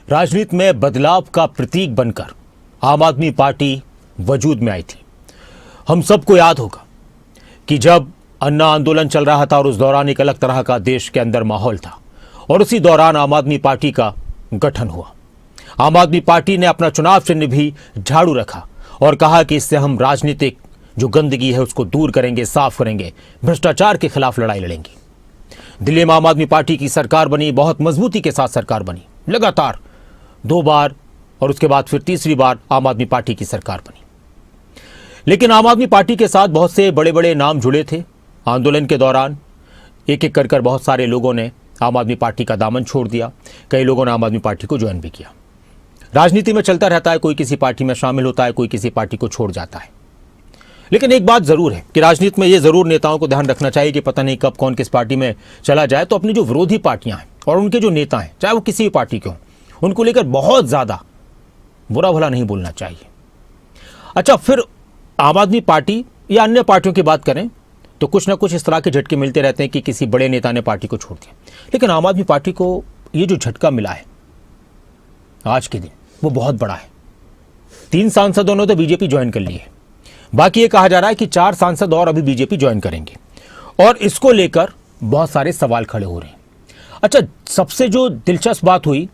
राजनीति में बदलाव का प्रतीक बनकर आम आदमी पार्टी वजूद में आई थी। हम सबको याद होगा कि जब अन्ना आंदोलन चल रहा था और उस दौरान एक अलग तरह का देश के अंदर माहौल था और उसी दौरान आम आदमी पार्टी का गठन हुआ। आम आदमी पार्टी ने अपना चुनाव चिन्ह भी झाड़ू रखा और कहा कि इससे हम राजनीतिक जो गंदगी है उसको दूर करेंगे, साफ करेंगे, भ्रष्टाचार के खिलाफ लड़ाई लड़ेंगे। दिल्ली में आम आदमी पार्टी की सरकार बनी, बहुत मजबूती के साथ सरकार बनी, लगातार 2 बार और उसके बाद फिर तीसरी बार आम आदमी पार्टी की सरकार बनी। लेकिन आम आदमी पार्टी के साथ बहुत से बड़े बड़े नाम जुड़े थे। आंदोलन के दौरान एक एक कर बहुत सारे लोगों ने आम आदमी पार्टी का दामन छोड़ दिया। कई लोगों ने आम आदमी पार्टी को ज्वाइन भी किया। राजनीति में चलता रहता है, कोई किसी पार्टी में शामिल होता है, कोई किसी पार्टी को छोड़ जाता है। लेकिन एक बात जरूर है कि राजनीति में ये जरूर नेताओं को ध्यान रखना चाहिए कि पता नहीं कब कौन किस पार्टी में चला जाए, तो अपनी जो विरोधी पार्टियां हैं और उनके जो नेता हैं, चाहे वो किसी भी पार्टी के हों, उनको लेकर बहुत ज्यादा बुरा भला नहीं बोलना चाहिए। अच्छा, फिर आम आदमी पार्टी या अन्य पार्टियों की बात करें तो कुछ ना कुछ इस तरह के झटके मिलते रहते हैं कि किसी बड़े नेता ने पार्टी को छोड़ दिया। लेकिन आम आदमी पार्टी को ये जो झटका मिला है आज के दिन, वो बहुत बड़ा है। 3 सांसदों ने तो बीजेपी ज्वाइन कर ली है। बाकी ये कहा जा रहा है कि 4 सांसद और अभी बीजेपी ज्वाइन करेंगे और इसको लेकर बहुत सारे सवाल खड़े हो रहे हैं। अच्छा, सबसे जो दिलचस्प बात हुई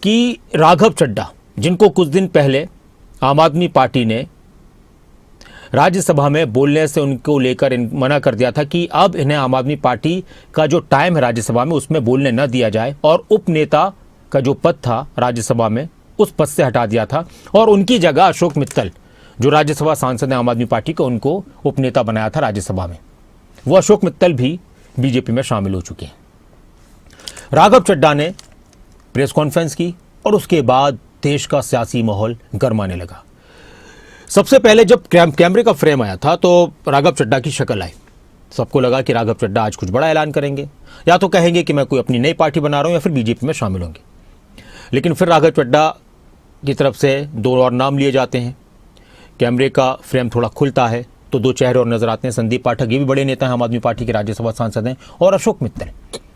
कि राघव चड्ढा, जिनको कुछ दिन पहले आम आदमी पार्टी ने राज्यसभा में बोलने से उनको लेकर मना कर दिया था कि अब इन्हें आम आदमी पार्टी का जो टाइम है राज्यसभा में उसमें बोलने न दिया जाए, और उपनेता का जो पद था राज्यसभा में उस पद से हटा दिया था और उनकी जगह अशोक मित्तल, जो राज्यसभा सांसद है आम आदमी पार्टी को, उनको उपनेता बनाया था राज्यसभा में। वो अशोक मित्तल भी बीजेपी में शामिल हो चुके हैं। राघव चड्ढा ने प्रेस कॉन्फ्रेंस की और उसके बाद देश का सियासी माहौल गरमाने लगा। सबसे पहले जब कैमरे का फ्रेम आया था तो राघव चड्ढा की शक्ल आई। सबको लगा कि राघव चड्ढा आज कुछ बड़ा ऐलान करेंगे, या तो कहेंगे कि मैं कोई अपनी नई पार्टी बना रहा हूं या फिर बीजेपी में शामिल होंगे। लेकिन फिर राघव चड्ढा की तरफ से 2 और नाम लिए जाते हैं। कैमरे का फ्रेम थोड़ा खुलता है तो 2 चेहरे और नजर आते हैं। संदीप पाठक, ये भी बड़े नेता हैं, आम आदमी पार्टी के राज्यसभा सांसद हैं, और अशोक मित्तल।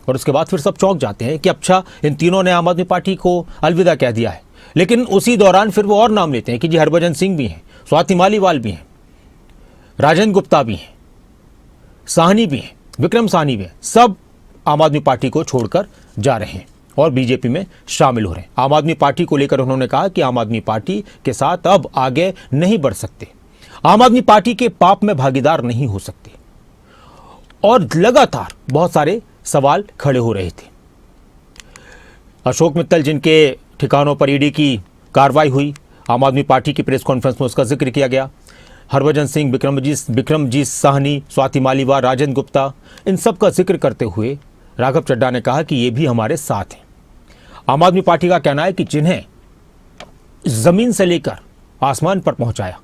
और उसके बाद फिर सब चौंक जाते हैं कि अच्छा, इन तीनों ने आम आदमी पार्टी को अलविदा कह दिया है। लेकिन उसी दौरान फिर वो और नाम लेते हैं कि जी हरभजन सिंह भी हैं, स्वाति मालीवाल भी हैं, राजेंद्र गुप्ता भी हैं, साहनी भी हैं, विक्रम साहनी भी हैं। सब आम आदमी पार्टी को छोड़कर जा रहे हैं और बीजेपी में शामिल हो रहे हैं। आम आदमी पार्टी को लेकर उन्होंने कहा कि आम आदमी पार्टी के साथ अब आगे नहीं बढ़ सकते, आम आदमी पार्टी के पाप में भागीदार नहीं हो सकते। और लगातार बहुत सारे सवाल खड़े हो रहे थे। अशोक मित्तल, जिनके ठिकानों पर ईडी की कार्रवाई हुई, आम आदमी पार्टी की प्रेस कॉन्फ्रेंस में उसका जिक्र किया गया। हरभजन सिंह, विक्रमजीत साहनी, स्वाति मालीवाल, राजेंद्र गुप्ता, इन सब का जिक्र करते हुए राघव चड्ढा ने कहा कि ये भी हमारे साथ हैं। आम आदमी पार्टी का कहना है कि जिन्हें जमीन से लेकर आसमान पर पहुंचाया,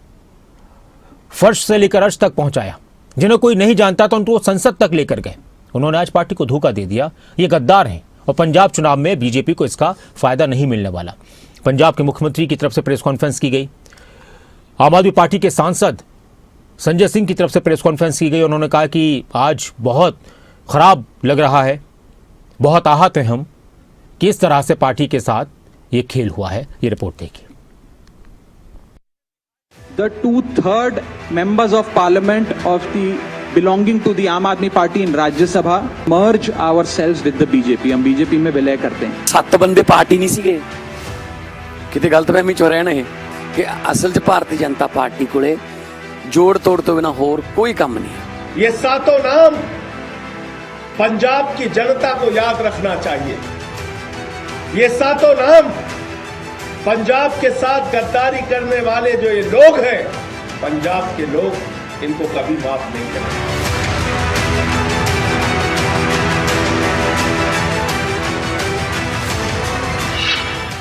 फर्श से लेकर अर्श तक पहुंचाया, जिन्हें कोई नहीं जानता था उनको संसद तक लेकर गए, उन्होंने आज पार्टी को धोखा दे दिया। ये गद्दार हैं और पंजाब चुनाव में बीजेपी को इसका फायदा नहीं मिलने वाला। पंजाब के मुख्यमंत्री की तरफ से प्रेस कॉन्फ्रेंस की गई। आम आदमी पार्टी के सांसद संजय सिंह की तरफ से प्रेस कॉन्फ्रेंस की गई। उन्होंने कहा कि आज बहुत खराब लग रहा है, बहुत आहत हैं हम कि इस तरह से पार्टी के साथ ये खेल हुआ है। ये रिपोर्ट देखिए। The 2/3 members of parliament of the belonging to the Aam Aadmi Party in Rajya Sabha merge ourselves with the BJP. हम बीजेपी में विलय करते हैं। 7 ਬੰਦੇ ਪਾਰਟੀ ਨਹੀਂ ਸੀਗੇ, ਕਿਤੇ ਗਲਤਫਹਿਮੀ ਚ ਰਹਿਣਾ ਹੈ ਕਿ ਅਸਲ ਚ ਭਾਰਤੀ ਜਨਤਾ ਪਾਰਟੀ ਕੋਲੇ ਜੋੜ ਤੋੜ ਤੋਂ ਬਿਨਾ ਹੋਰ ਕੋਈ ਕੰਮ ਨਹੀਂ। ये 7 नाम पंजाब की जनता को याद रखना चाहिए। ये 7 नाम पंजाब के साथ गद्दारी करने वाले जो ये लोग हैं, पंजाब के लोग इनको कभी माफ नहीं करेंगे।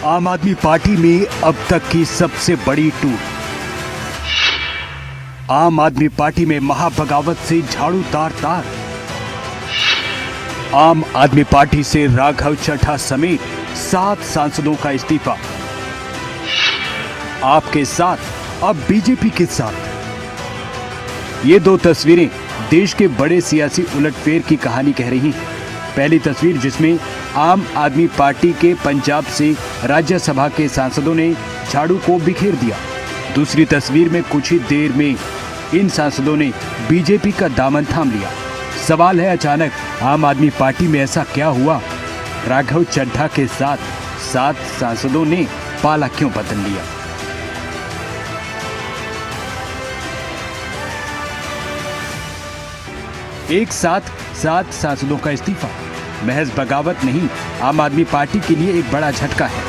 आम आदमी पार्टी में अब तक की सबसे बड़ी टूट। आम आदमी पार्टी में महाबगावत से झाड़ू तार। आम आदमी पार्टी से राघव चड्ढा समेत 7 सांसदों का इस्तीफा। आपके साथ अब बीजेपी के साथ। ये 2 तस्वीरें देश के बड़े सियासी उलटफेर की कहानी कह रही हैं। पहली तस्वीर जिसमें आम आदमी पार्टी के पंजाब से राज्यसभा के सांसदों ने झाड़ू को बिखेर दिया। दूसरी तस्वीर में कुछ ही देर में इन सांसदों ने बीजेपी का दामन थाम लिया। सवाल है, अचानक आम आदमी पार्टी में ऐसा क्या हुआ? राघव चड्ढा के साथ 7 सांसदों ने पाला क्यों बदल लिया? एक साथ 7 सांसदों का इस्तीफा महज बगावत नहीं, आम आदमी पार्टी के लिए एक बड़ा झटका है,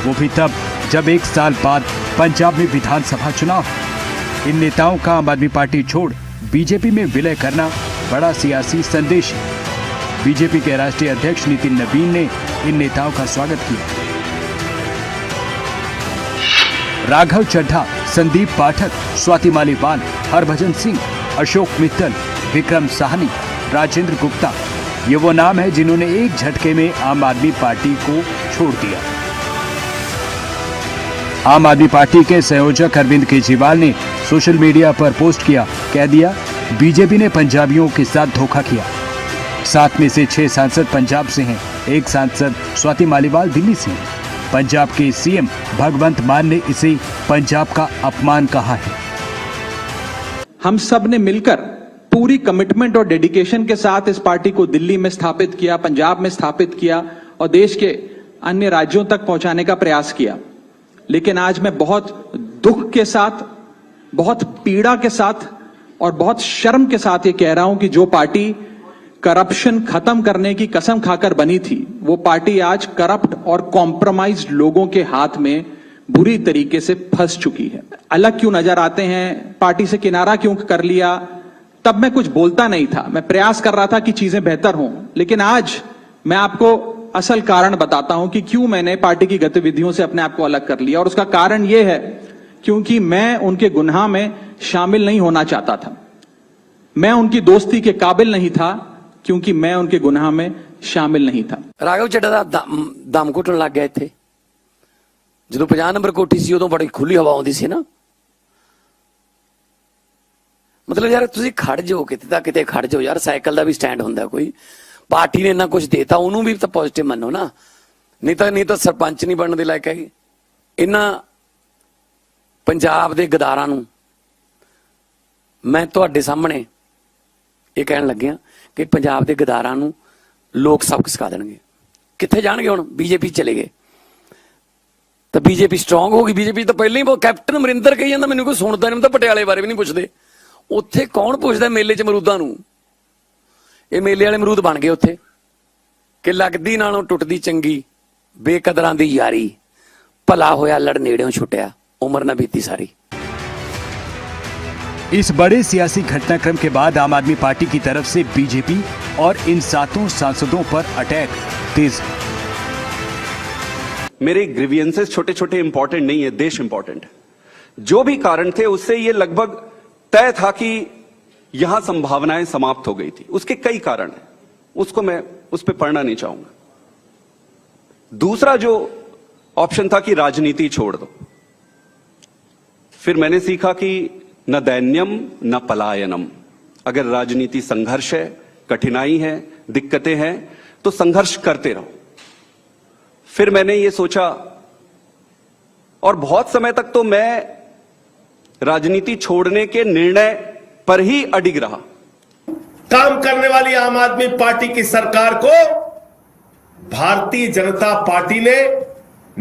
वो भी तब जब 1 साल बाद पंजाब में विधानसभा चुनाव है। इन नेताओं का आम आदमी पार्टी छोड़ बीजेपी में विलय करना बड़ा सियासी संदेश है। बीजेपी के राष्ट्रीय अध्यक्ष नितिन नवीन ने इन नेताओं का स्वागत किया। राघव चड्ढा, संदीप पाठक, स्वाति मालीवाल, हरभजन सिंह, अशोक मित्तल, विक्रम साहनी, राजेंद्र गुप्ता, ये वो नाम है जिन्होंने एक झटके में आम आदमी पार्टी को छोड़ दिया। आम आदमी पार्टी के संयोजक अरविंद केजरीवाल ने सोशल मीडिया पर पोस्ट किया, कह दिया बीजेपी ने पंजाबियों के साथ धोखा किया। 7 में से 6 सांसद पंजाब से हैं, 1 सांसद स्वाति मालीवाल दिल्ली से हैं। पंजाब के सीएम भगवंत मान ने इसे पंजाब का अपमान कहा है। हम सब ने मिलकर पूरी कमिटमेंट और डेडिकेशन के साथ इस पार्टी को दिल्ली में स्थापित किया, पंजाब में स्थापित किया और देश के अन्य राज्यों तक पहुंचाने का प्रयास किया। लेकिन आज मैं बहुत दुख के साथ, बहुत पीड़ा के साथ और बहुत शर्म के साथ ये कह रहा हूं कि जो पार्टी करप्शन खत्म करने की कसम खाकर बनी थी, वो पार्टी आज करप्ट और कॉम्प्रोमाइज्ड लोगों के हाथ में बुरी तरीके से फंस चुकी है। अलग क्यों नजर आते हैं, पार्टी से किनारा क्यों कर लिया, तब मैं कुछ बोलता नहीं था, मैं प्रयास कर रहा था कि चीजें बेहतर हों। लेकिन आज मैं आपको असल कारण बताता हूं कि क्यों मैंने पार्टी की गतिविधियों से अपने आप को अलग कर लिया। और उसका कारण यह है क्योंकि मैं उनके गुनाह में शामिल नहीं होना चाहता था। मैं उनकी दोस्ती के काबिल नहीं था क्योंकि मैं उनके गुनाह में शामिल नहीं था। ਰਾਘਵ ਚੱਡਾ ਦਾ ਦਮ ਘੁੱਟਣ ਲੱਗ ਗਿਆ ਇੱਥੇ ਜਦੋਂ 50 ਨੰਬਰ ਕੋਠੀ ਸੀ, ਉਦੋਂ ਬੜੀ ਖੁੱਲੀ ਹਵਾ ਆਉਂਦੀ ਸੀ ਨਾ। ਮਤਲਬ ਯਾਰ ਤੁਸੀਂ ਖੜ ਜਾਓ, ਕਿਤੇ ਤਾਂ ਕਿਤੇ ਖੜ ਜਾਓ ਯਾਰ, ਸਾਈਕਲ ਦਾ ਵੀ ਸਟੈਂਡ ਹੁੰਦਾ ਕੋਈ। ਪਾਰਟੀ ਨੇ ਇੰਨਾ ਕੁਝ ਦੇਤਾ, ਉਹਨੂੰ ਵੀ ਤਾਂ ਪੋਜ਼ਿਟਿਵ ਮੰਨੋ ਨਾ। ਨਹੀਂ ਤਾਂ ਸਰਪੰਚ ਨਹੀਂ ਬਣਨ ਦੇ ਲਾਇਕ ਹੈਗੇ। ਇਹਨਾਂ ਪੰਜਾਬ ਦੇ ਗਦਾਰਾਂ ਨੂੰ ਮੈਂ ਤੁਹਾਡੇ ਸਾਹਮਣੇ ਇਹ ਕਹਿਣ ਲੱਗਿਆ ਕਿ ਪੰਜਾਬ ਦੇ ਗਦਾਰਾਂ ਨੂੰ ਲੋਕ ਸਬਕ ਸਿਖਾ ਦੇਣਗੇ। ਕਿੱਥੇ ਜਾਣਗੇ ਹੁਣ? ਬੀਜੇਪੀ ਚਲੇ ਗਏ ਤਾਂ ਬੀਜੇਪੀ ਸਟਰੋਂਗ ਹੋ ਗਈ। ਬੀਜੇਪੀ ਤਾਂ ਪਹਿਲਾਂ ਹੀ ਕੈਪਟਨ ਅਮਰਿੰਦਰ ਕਹੀ ਜਾਂਦਾ ਮੈਨੂੰ ਕੋਈ ਸੁਣਦਾ ਨਹੀਂ, ਤਾਂ ਪਟਿਆਲੇ ਬਾਰੇ ਵੀ ਨਹੀਂ ਪੁੱਛਦੇ। ਉੱਥੇ ਕੌਣ ਪੁੱਛਦਾ ਮੇਲੇ 'ਚ ਅਮਰੂਦਾਂ ਨੂੰ? ਇਹ ਮੇਲੇ ਵਾਲੇ ਅਮਰੂਦ ਬਣ ਗਏ ਉੱਥੇ ਕਿ ਲੱਗਦੀ ਨਾਲੋਂ ਟੁੱਟਦੀ ਚੰਗੀ, ਬੇਕਦਰਾਂ ਦੀ ਯਾਰੀ, ਭਲਾ ਹੋਇਆ ਲੜ ਨੇੜਿਓਂ ਛੁੱਟਿਆ, उम्र न बीती सारी। इस बड़े सियासी घटनाक्रम के बाद आम आदमी पार्टी की तरफ से बीजेपी और इन 7 सांसदों पर अटैक तेज है। मेरे ग्रीवियंसेस छोटे छोटे इंपॉर्टेंट नहीं है, देश इंपॉर्टेंट है। जो भी कारण थे उससे ये लगभग तय था कि यहां संभावनाएं समाप्त हो गई थी। उसके कई कारण हैं, उसको मैं उस पर पढ़ना नहीं चाहूंगा। दूसरा जो ऑप्शन था कि राजनीति छोड़ दो। फिर मैंने सीखा कि न दैन्यम न पलायनम। अगर राजनीति संघर्ष है, कठिनाई है, दिक्कतें हैं, तो संघर्ष करते रहो। फिर मैंने ये सोचा और बहुत समय तक तो मैं राजनीति छोड़ने के निर्णय पर ही अडिग रहा। काम करने वाली आम आदमी पार्टी की सरकार को भारतीय जनता पार्टी ने,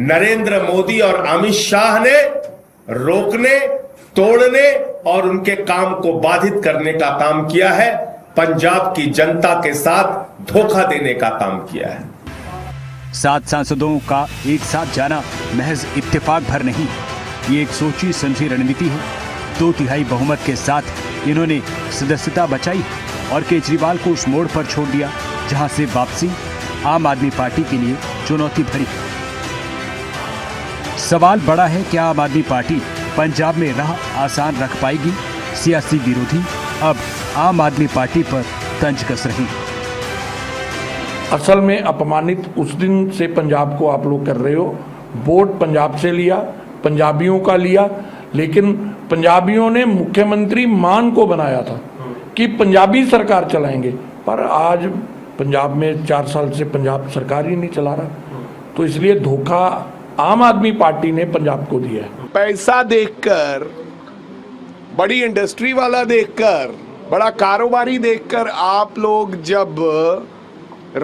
नरेंद्र मोदी और अमित शाह ने रोकने, तोड़ने और उनके काम को बाधित करने का काम किया है। पंजाब की जनता के साथ धोखा देने का काम किया है। 7 सांसदों का एक साथ जाना महज इत्तेफाक भर नहीं, ये एक सोची समझी रणनीति है। 2/3 बहुमत के साथ इन्होंने सदस्यता बचाई और केजरीवाल को उस मोड़ पर छोड़ दिया जहां से वापसी आम आदमी पार्टी के लिए चुनौती भरी। सवाल बड़ा है, क्या आम आदमी पार्टी पंजाब में राह आसान रख पाएगी? सियासी विरोधी अब आम आदमी पार्टी पर तंज कस रहे हैं। असल में अपमानित उस दिन से पंजाब को आप लोग कर रहे हो। वोट पंजाब से लिया, पंजाबियों का लिया, लेकिन पंजाबियों ने मुख्यमंत्री मान को बनाया था कि पंजाबी सरकार चलाएंगे। पर आज पंजाब में 4 साल से पंजाब सरकार ही नहीं चला रहा, तो इसलिए धोखा आम आदमी पार्टी ने पंजाब को दिया है। पैसा देखकर, बड़ी इंडस्ट्री वाला देखकर, बड़ा कारोबारी देखकर आप लोग जब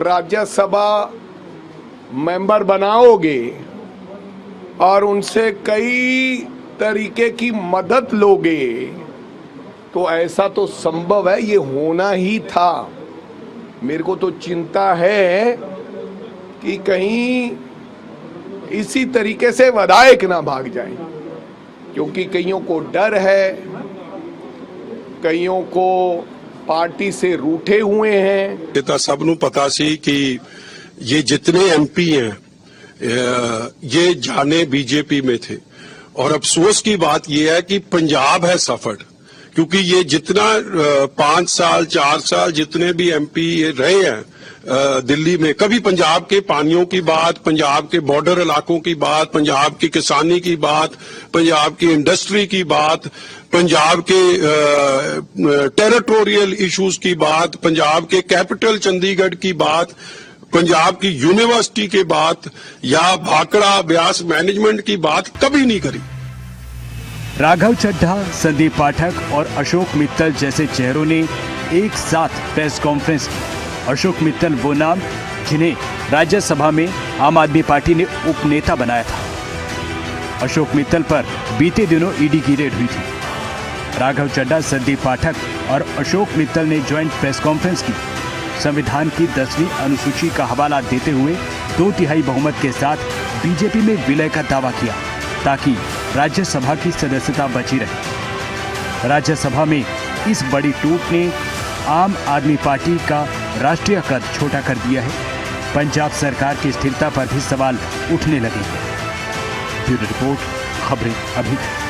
राज्यसभा मेंबर बनाओगे और उनसे कई तरीके की मदद लोगे, तो ऐसा तो संभव है, ये होना ही था। मेरे को तो चिंता है कि कहीं इसी तरीके से विधायक ना भाग जाए, क्योंकि कईयों को डर है, कईयों को पार्टी से रूठे हुए हैं। ਇਹ ਤਾਂ ਸਭ ਨੂੰ ਪਤਾ ਸੀ ਕਿ ये जितने एमपी हैं ये जाने बीजेपी में थे, और अफसोस की बात ये है कि पंजाब है सफर्ड, क्योंकि ये जितना 5 साल 4 साल जितने भी एमपी ये रहे हैं दिल्ली में, कभी पंजाब के पानियों की बात, पंजाब के बॉर्डर इलाकों की बात, पंजाब की किसानी की बात, पंजाब की इंडस्ट्री की बात, पंजाब के टेरिटोरियल इश्यूज की बात, पंजाब के कैपिटल चंडीगढ़ की बात, पंजाब की यूनिवर्सिटी की बात या भाखड़ा ब्यास मैनेजमेंट की बात कभी नहीं करी। राघव चड्ढा, संदीप पाठक और अशोक मित्तल जैसे चेहरों ने एक साथ प्रेस कॉन्फ्रेंस की। अशोक मित्तल वो नाम जिन्हें राज्यसभा में आम आदमी पार्टी ने उपनेता बनाया था। अशोक मित्तल पर बीते दिनों ईडी की रेड हुई थी। राघव चड्ढा, संदीप पाठक और अशोक मित्तल ने ज्वाइंट प्रेस कॉन्फ्रेंस की। संविधान की 10वीं अनुसूची का हवाला देते हुए 2/3 बहुमत के साथ बीजेपी में विलय का दावा किया, ताकि राज्यसभा की सदस्यता बची रहे। राज्यसभा में इस बड़ी टूट ने आम आदमी पार्टी का राष्ट्रीय कद छोटा कर दिया है। पंजाब सरकार की स्थिरता पर भी सवाल उठने लगे हैं। ब्यूरो रिपोर्ट, खबरें अभी तक।